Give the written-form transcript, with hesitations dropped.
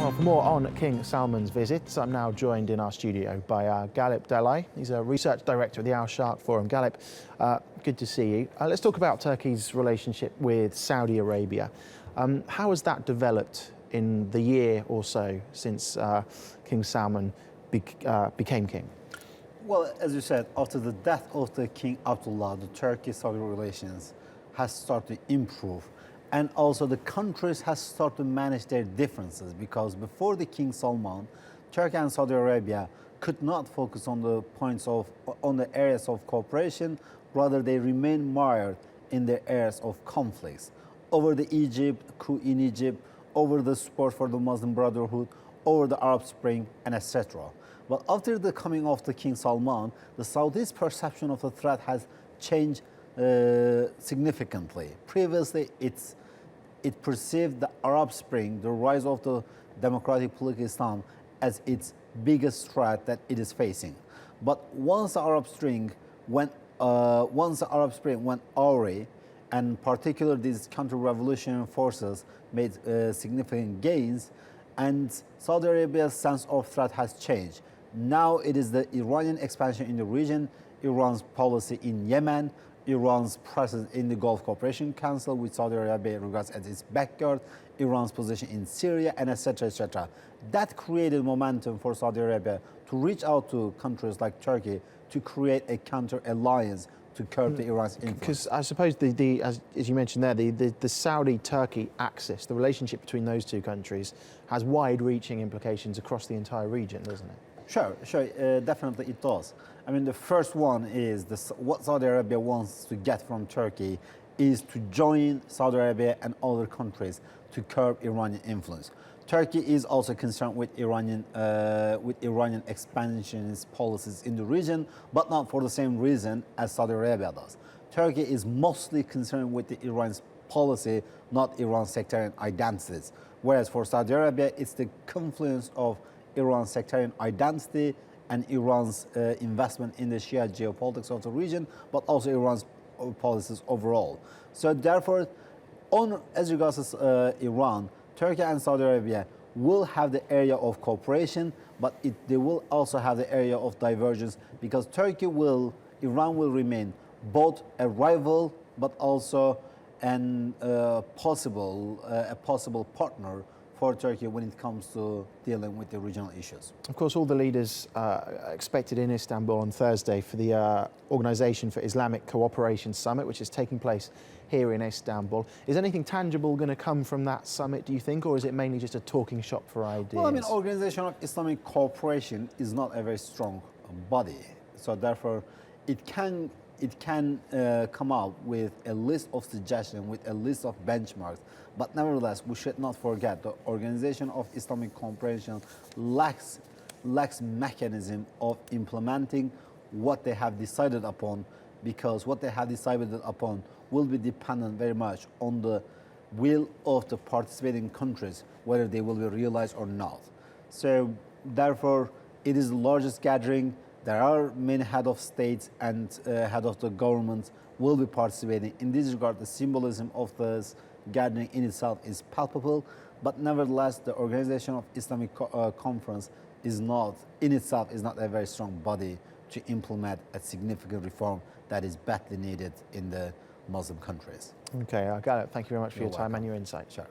Well, for more on King Salman's visit, I'm now joined in our studio by Galip Dalay. He's a research director at the Sharq Forum. Galip, good to see you. Let's talk about Turkey's relationship with Saudi Arabia. How has that developed in the year or so since King Salman became king? Well, as you said, after the death of the King Abdullah, the Turkey-Saudi relations has started to improve. And also the countries has started to manage their differences, because before the King Salman, Turkey and Saudi Arabia could not focus on the areas of cooperation. Rather, they remain mired in the areas of conflicts over the coup in Egypt, over the support for the Muslim Brotherhood, over the Arab Spring, and etc. But after the coming of the King Salman, the Saudis' perception of the threat has changed significantly. Previously, it perceived the Arab Spring, the rise of the democratic political Islam, as its biggest threat that it is facing. But once the Arab Spring went awry, and particularly these counter-revolutionary forces made significant gains, and Saudi Arabia's sense of threat has changed. Now it is the Iranian expansion in the region, Iran's policy in Yemen, Iran's presence in the Gulf Cooperation Council, which Saudi Arabia regards as its backyard, Iran's position in Syria, and etc., etc. That created momentum for Saudi Arabia to reach out to countries like Turkey to create a counter-alliance to curb the Iran's influence. Because I suppose, as you mentioned there, the Saudi-Turkey axis, the relationship between those two countries, has wide-reaching implications across the entire region, doesn't it? Sure, definitely it does. I mean, the first one is what Saudi Arabia wants to get from Turkey is to join Saudi Arabia and other countries to curb Iranian influence. Turkey is also concerned with Iranian expansionist policies in the region, but not for the same reason as Saudi Arabia does. Turkey is mostly concerned with Iran's policy, not Iran's sectarian identities. Whereas for Saudi Arabia, it's the confluence of Iran's sectarian identity and Iran's investment in the Shia geopolitics of the region, but also Iran's policies overall. So therefore, as regards Iran, Turkey and Saudi Arabia will have the area of cooperation, but they will also have the area of divergence, because Iran will remain both a rival, but also a possible partner for Turkey when it comes to dealing with the regional issues. Of course, all the leaders are expected in Istanbul on Thursday for the Organization for Islamic Cooperation Summit, which is taking place here in Istanbul. Is anything tangible going to come from that summit, do you think, or is it mainly just a talking shop for ideas? Well, I mean, Organization of Islamic Cooperation is not a very strong body, so therefore it can come out with a list of suggestions, with a list of benchmarks. But nevertheless, we should not forget the Organization of Islamic Cooperation lacks mechanism of implementing what they have decided upon, because what they have decided upon will be dependent very much on the will of the participating countries, whether they will be realized or not. So therefore, it is the largest gathering. There are many head of states and head of the governments will be participating. In this regard, the symbolism of this gathering in itself is palpable, but nevertheless, the Organization of Islamic Conference is not a very strong body to implement a significant reform that is badly needed in the Muslim countries. Okay, Galip, thank you very much for your time welcome. and your insight. Sure.